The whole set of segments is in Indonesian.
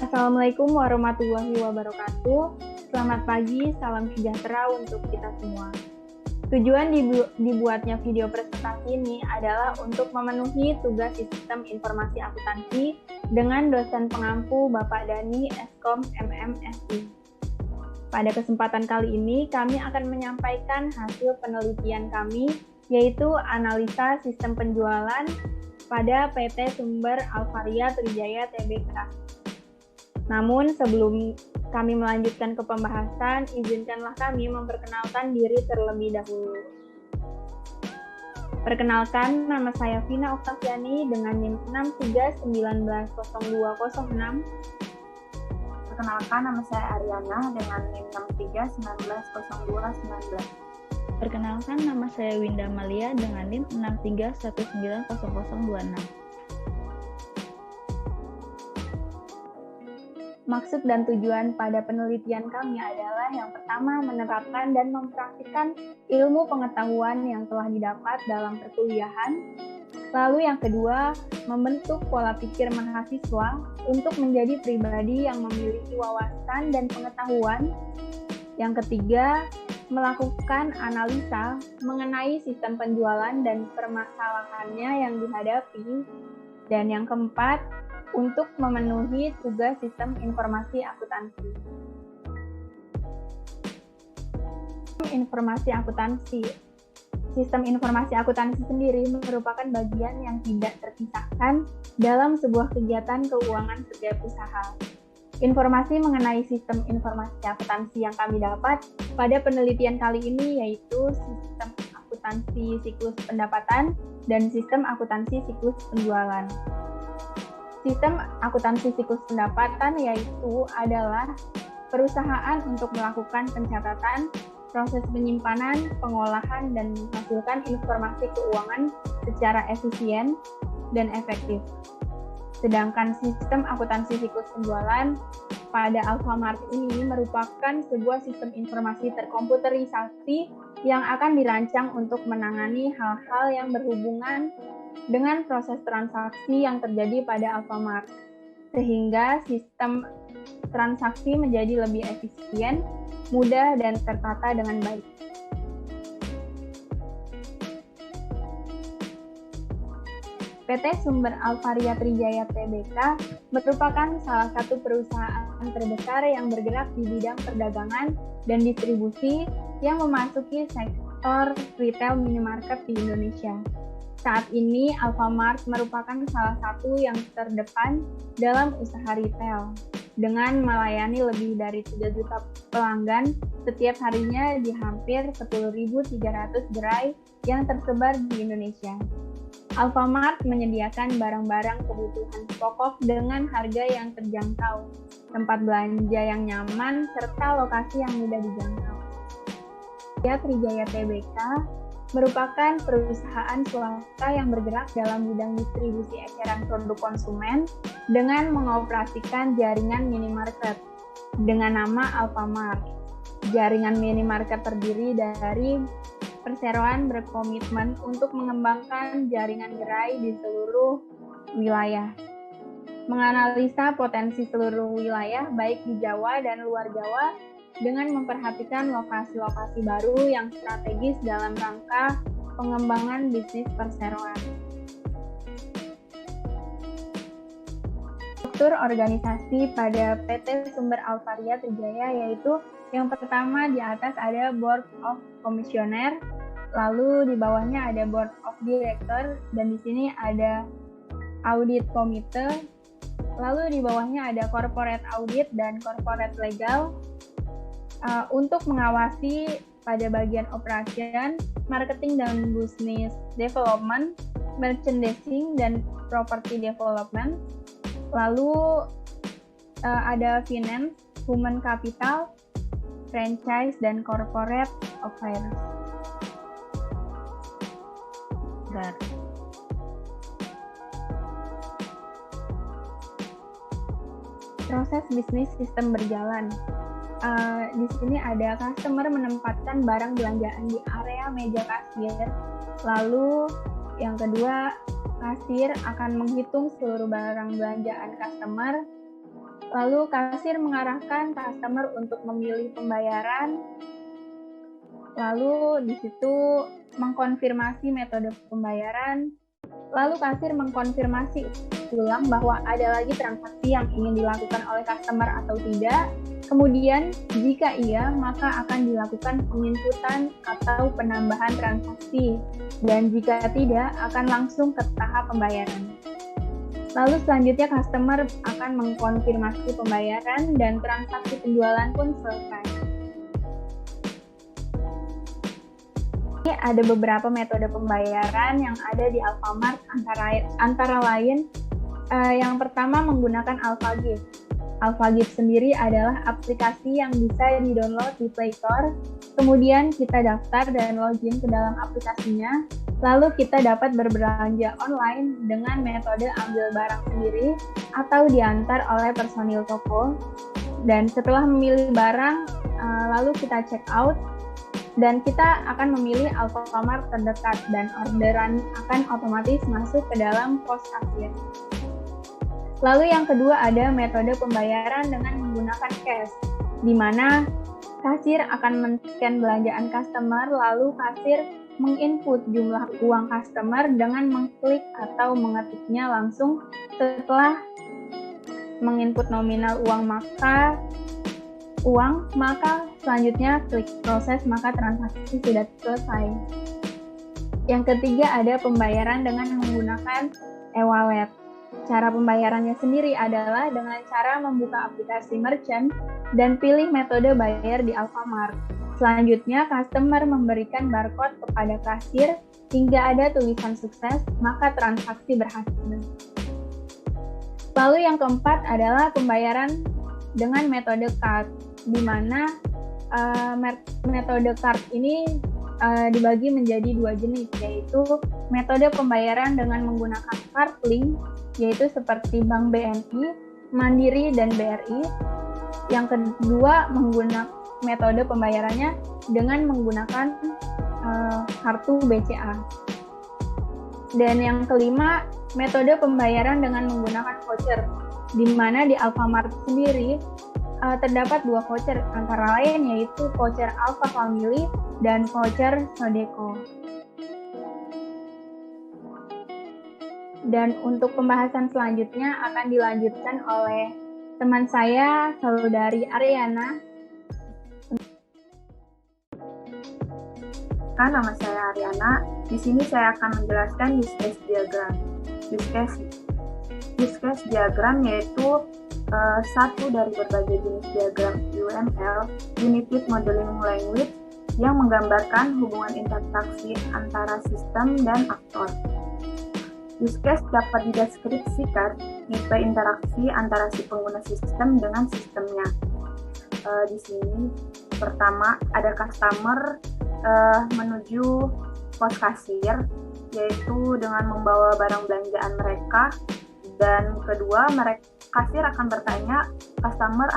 Assalamualaikum warahmatullahi wabarakatuh. Selamat pagi, salam sejahtera untuk kita semua. Tujuan dibuatnya video presentasi ini adalah untuk memenuhi tugas sistem informasi akuntansi dengan dosen pengampu Bapak Dani Eskom MMSI. Pada kesempatan kali ini, kami akan menyampaikan hasil penelitian kami, yaitu analisa sistem penjualan pada PT Sumber Alvaria Trijaya Tbk. Namun sebelum kami melanjutkan ke pembahasan, izinkanlah kami memperkenalkan diri terlebih dahulu. Perkenalkan, nama saya Vina Oktaviani dengan NIM 63190206. Perkenalkan, nama saya Ariana dengan NIM 63190219. Perkenalkan, nama saya Winda Malia dengan NIM 63190026. Maksud dan tujuan pada penelitian kami adalah yang pertama, menerapkan dan mempraktikkan ilmu pengetahuan yang telah didapat dalam perkuliahan. Lalu yang kedua, membentuk pola pikir mahasiswa untuk menjadi pribadi yang memiliki wawasan dan pengetahuan. Yang ketiga, melakukan analisa mengenai sistem penjualan dan permasalahannya yang dihadapi. Dan yang keempat, untuk memenuhi tugas sistem informasi akuntansi. Informasi akuntansi. Sistem informasi akuntansi sendiri merupakan bagian yang tidak terpisahkan dalam sebuah kegiatan keuangan setiap usaha. Informasi mengenai sistem informasi akuntansi yang kami dapat pada penelitian kali ini yaitu sistem akuntansi siklus pendapatan dan sistem akuntansi siklus penjualan. Sistem akuntansi siklus pendapatan yaitu adalah perusahaan untuk melakukan pencatatan, proses penyimpanan, pengolahan, dan menghasilkan informasi keuangan secara efisien dan efektif. Sedangkan sistem akuntansi siklus penjualan pada Alfamart ini merupakan sebuah sistem informasi terkomputerisasi yang akan dirancang untuk menangani hal-hal yang berhubungan dengan proses transaksi yang terjadi pada Alfamart, sehingga sistem transaksi menjadi lebih efisien, mudah, dan tertata dengan baik. PT Sumber Alvaria Trijaya Tbk merupakan salah satu perusahaan terbesar yang bergerak di bidang perdagangan dan distribusi yang memasuki sektor retail minimarket di Indonesia. Saat ini, Alfamart merupakan salah satu yang terdepan dalam usaha retail, dengan melayani lebih dari 3 juta pelanggan setiap harinya di hampir 10.300 gerai yang tersebar di Indonesia. Alfamart menyediakan barang-barang kebutuhan pokok dengan harga yang terjangkau, tempat belanja yang nyaman, serta lokasi yang mudah dijangkau. Trijaya Tbk merupakan perusahaan swasta yang bergerak dalam bidang distribusi eceran produk konsumen dengan mengoperasikan jaringan minimarket dengan nama Alfamart. Jaringan minimarket terdiri dari perseroan berkomitmen untuk mengembangkan jaringan gerai di seluruh wilayah, menganalisa potensi seluruh wilayah baik di Jawa dan luar Jawa, dengan memperhatikan lokasi-lokasi baru yang strategis dalam rangka pengembangan bisnis perseroan. Struktur organisasi pada PT Sumber Alvaria Trijaya yaitu yang pertama di atas ada Board of Commissioner, lalu di bawahnya ada Board of Director, dan di sini ada Audit Committee, lalu di bawahnya ada Corporate Audit dan Corporate Legal. Untuk mengawasi pada bagian operation, marketing dan business development, merchandising dan property development. Lalu ada finance, human capital, franchise dan corporate affairs. Proses bisnis sistem berjalan. Di sini ada customer menempatkan barang belanjaan di area meja kasir. Lalu yang kedua, kasir akan menghitung seluruh barang belanjaan customer. Lalu kasir mengarahkan customer untuk memilih pembayaran. Lalu di situ mengkonfirmasi metode pembayaran. Lalu kasir mengkonfirmasi ulang bahwa ada lagi transaksi yang ingin dilakukan oleh customer atau tidak. Kemudian jika iya, maka akan dilakukan penginputan atau penambahan transaksi. Dan jika tidak, akan langsung ke tahap pembayaran. Lalu selanjutnya customer akan mengkonfirmasi pembayaran dan transaksi penjualan pun selesai. Ini ada beberapa metode pembayaran yang ada di Alfamart, antara lain yang pertama menggunakan AlphaGift. AlphaGift sendiri adalah aplikasi yang bisa di-download di Play Store. Kemudian kita daftar dan login ke dalam aplikasinya. Lalu kita dapat berbelanja online dengan metode ambil barang sendiri atau diantar oleh personil toko. Dan setelah memilih barang, lalu kita check out dan kita akan memilih Alfamart terdekat dan orderan akan otomatis masuk ke dalam pos kasir. Lalu yang kedua ada metode pembayaran dengan menggunakan cash, di mana kasir akan men-scan belanjaan customer, lalu kasir menginput jumlah uang customer dengan mengklik atau mengetiknya langsung. Setelah menginput nominal uang maka selanjutnya klik proses, maka transaksi sudah selesai. Yang ketiga ada pembayaran dengan menggunakan e-wallet. Cara pembayarannya sendiri adalah dengan cara membuka aplikasi merchant dan pilih metode bayar di Alfamart. Selanjutnya, customer memberikan barcode kepada kasir hingga ada tulisan sukses, maka transaksi berhasil. Lalu yang keempat adalah pembayaran dengan metode card, di mana metode card ini dibagi menjadi dua jenis, yaitu metode pembayaran dengan menggunakan card link, yaitu seperti Bank BNI, Mandiri, dan BRI. Yang kedua, metode pembayarannya dengan menggunakan kartu BCA. Dan yang kelima, metode pembayaran dengan menggunakan voucher, di mana di Alfamart sendiri terdapat dua voucher, antara lain yaitu voucher Alfa Family dan voucher Sodeko. Dan untuk pembahasan selanjutnya akan dilanjutkan oleh teman saya, saudari Ariana. Nama saya Ariana. Di sini saya akan menjelaskan use case diagram. Use case diagram yaitu satu dari berbagai jenis diagram UML, Unified Modeling Language, yang menggambarkan hubungan interaksi antara sistem dan aktor. Use case dapat dideskripsikan tipe interaksi antara si pengguna sistem dengan sistemnya. Di sini pertama ada customer menuju pos kasir, yaitu dengan membawa barang belanjaan mereka, dan kedua kasir akan bertanya customer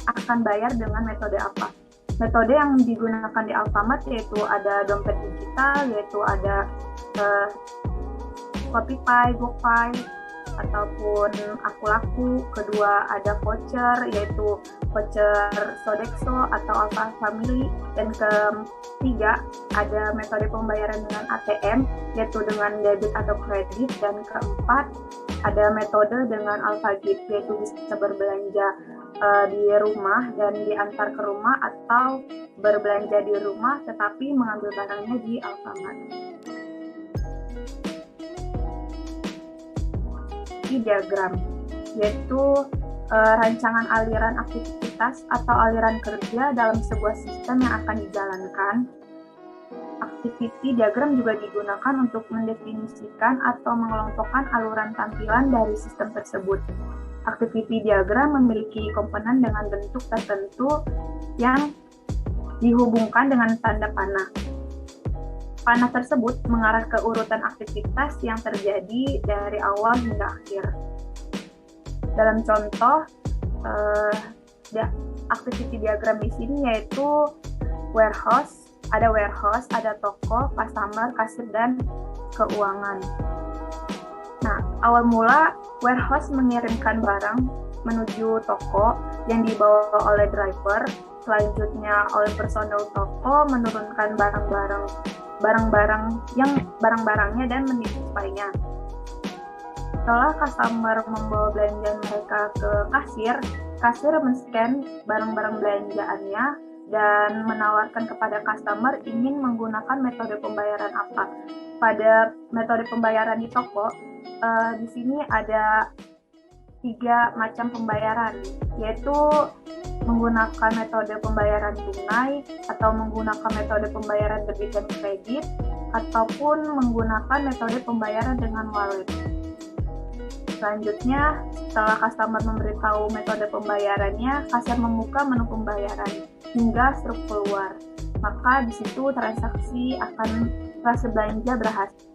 akan bayar dengan metode apa. Metode yang digunakan di Alfamart yaitu ada dompet digital, yaitu ada Shopee, GoPay, ataupun Aku Laku. Kedua ada voucher, yaitu voucher Sodexo atau Alfa Family. Dan ketiga ada metode pembayaran dengan ATM, yaitu dengan debit atau kredit. Dan keempat ada metode dengan AlphaGift, yaitu bisa berbelanja di rumah dan diantar ke rumah, atau berbelanja di rumah tetapi mengambil barangnya di Alfamart. Diagram yaitu rancangan aliran aktivitas atau aliran kerja dalam sebuah sistem yang akan dijalankan. Activity diagram juga digunakan untuk mendefinisikan atau mengelompokkan aluran tampilan dari sistem tersebut. Activity diagram memiliki komponen dengan bentuk tertentu yang dihubungkan dengan tanda panah. Panah tersebut mengarah ke urutan aktivitas yang terjadi dari awal hingga akhir. Dalam contoh, activity diagram di sini yaitu warehouse, ada toko, customer, kasir, dan keuangan. Nah, awal mula warehouse mengirimkan barang menuju toko yang dibawa oleh driver. Selanjutnya oleh personel toko menurunkan barang-barangnya dan menyesuainya. Setelah customer membawa belanjaan mereka ke kasir men-scan barang-barang belanjaannya dan menawarkan kepada customer ingin menggunakan metode pembayaran apa. Pada metode pembayaran di toko, di sini ada 3 macam pembayaran, yaitu menggunakan metode pembayaran tunai, atau menggunakan metode pembayaran debit dan kredit, ataupun menggunakan metode pembayaran dengan wallet. Selanjutnya, setelah customer memberitahu metode pembayarannya, kasir membuka menu pembayaran hingga struk keluar. Maka di situ transaksi belanja berhasil.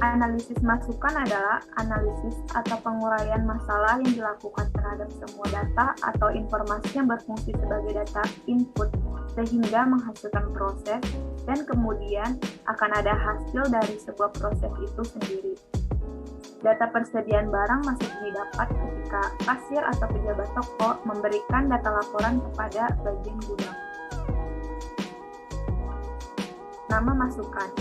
Analisis masukan adalah analisis atau penguraian masalah yang dilakukan terhadap semua data atau informasi yang berfungsi sebagai data input sehingga menghasilkan proses dan kemudian akan ada hasil dari sebuah proses itu sendiri. Data persediaan barang masih didapat ketika kasir atau pejabat toko memberikan data laporan kepada bagian gudang. Nama masukan.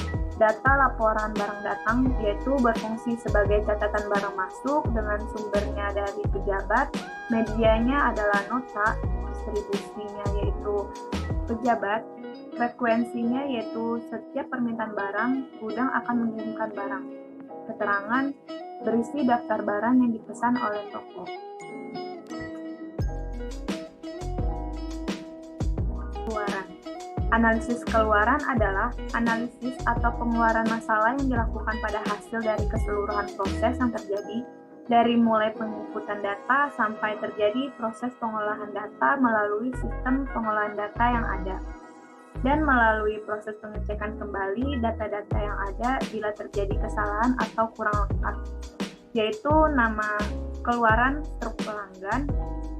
Data laporan barang datang yaitu berfungsi sebagai catatan barang masuk dengan sumbernya dari pejabat, medianya adalah nota, distribusinya yaitu pejabat, frekuensinya yaitu setiap permintaan barang, gudang akan mengirimkan barang. Keterangan berisi daftar barang yang dipesan oleh toko. Keluaran. Analisis keluaran adalah analisis atau pengeluaran masalah yang dilakukan pada hasil dari keseluruhan proses yang terjadi, dari mulai penginputan data sampai terjadi proses pengolahan data melalui sistem pengolahan data yang ada, dan melalui proses pengecekan kembali data-data yang ada bila terjadi kesalahan atau kurang lengkap, yaitu nama keluaran struk pelanggan,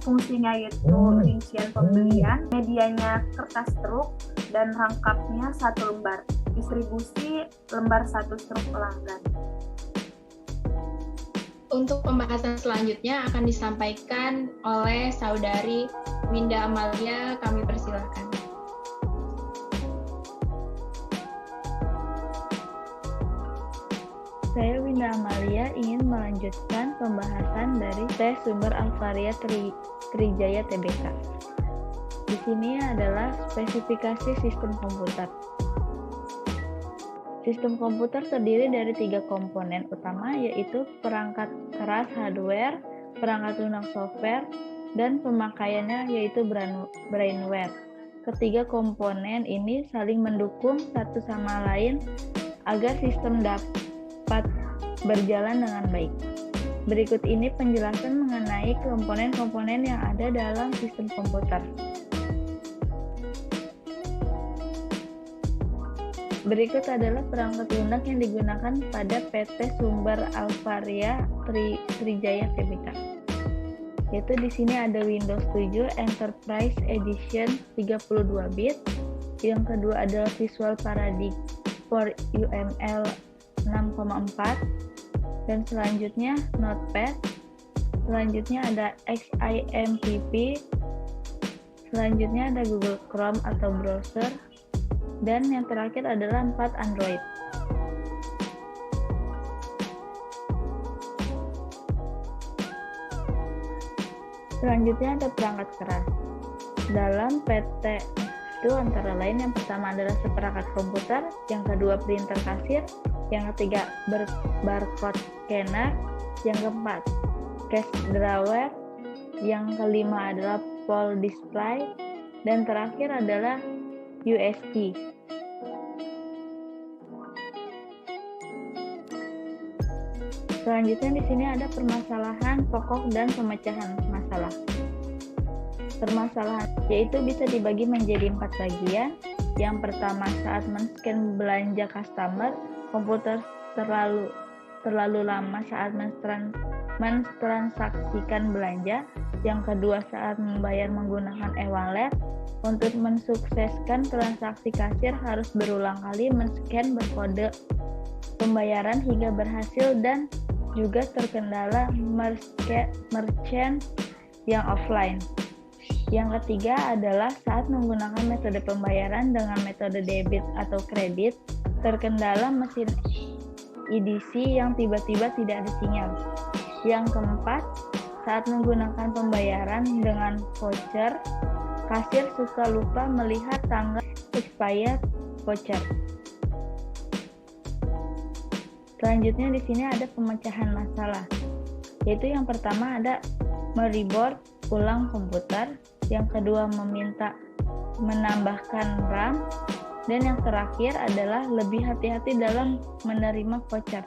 fungsinya yaitu rincian pembelian, medianya kertas struk, dan rangkapnya 1 lembar, distribusi lembar 1 struk pelanggan. Untuk pembahasan selanjutnya akan disampaikan oleh Saudari Winda Amalia, kami persilahkan. Saya Winda Amalia ingin melanjutkan pembahasan dari tes sumber Alvaria Trijaya Tbk. Di sini adalah spesifikasi sistem komputer. Sistem komputer terdiri dari 3 komponen utama, yaitu perangkat keras hardware, perangkat lunak software, dan pemakaiannya yaitu brainware. Ketiga komponen ini saling mendukung satu sama lain agar sistem dapat berjalan dengan baik. Berikut ini penjelasan mengenai komponen-komponen yang ada dalam sistem komputer. Berikut adalah perangkat lunak yang digunakan pada PT Sumber Alvaria Trijaya Tbk. Yaitu di sini ada Windows 7 Enterprise Edition 32 bit. Yang kedua adalah Visual Paradigm for UML 6,4, dan selanjutnya Notepad, selanjutnya ada XIMPP, selanjutnya ada Google Chrome atau browser, dan yang terakhir adalah 4 Android. Selanjutnya ada perangkat keras. Dalam PT itu antara lain yang pertama adalah seperangkat komputer, yang kedua printer kasir, yang ketiga barcode scanner, yang keempat cash drawer, yang kelima adalah POL display, dan terakhir adalah USB. Selanjutnya di sini ada permasalahan pokok dan pemecahan masalah. Permasalahan yaitu bisa dibagi menjadi 4 bagian. Yang pertama, saat men-scan belanja customer, komputer terlalu lama saat mentransaksikan belanja. Yang kedua, saat membayar menggunakan e-wallet. Untuk mensukseskan transaksi, kasir harus berulang kali men-scan berkode pembayaran hingga berhasil, dan juga terkendala merchant yang offline. Yang ketiga adalah saat menggunakan metode pembayaran dengan metode debit atau kredit, terkendala mesin EDC yang tiba-tiba tidak ada sinyal. Yang keempat, saat menggunakan pembayaran dengan voucher, kasir suka lupa melihat tanggal expired voucher. Selanjutnya di sini ada pemecahan masalah, yaitu yang pertama ada mereboot ulang komputer, yang kedua meminta menambahkan RAM, dan yang terakhir adalah lebih hati-hati dalam menerima voucher.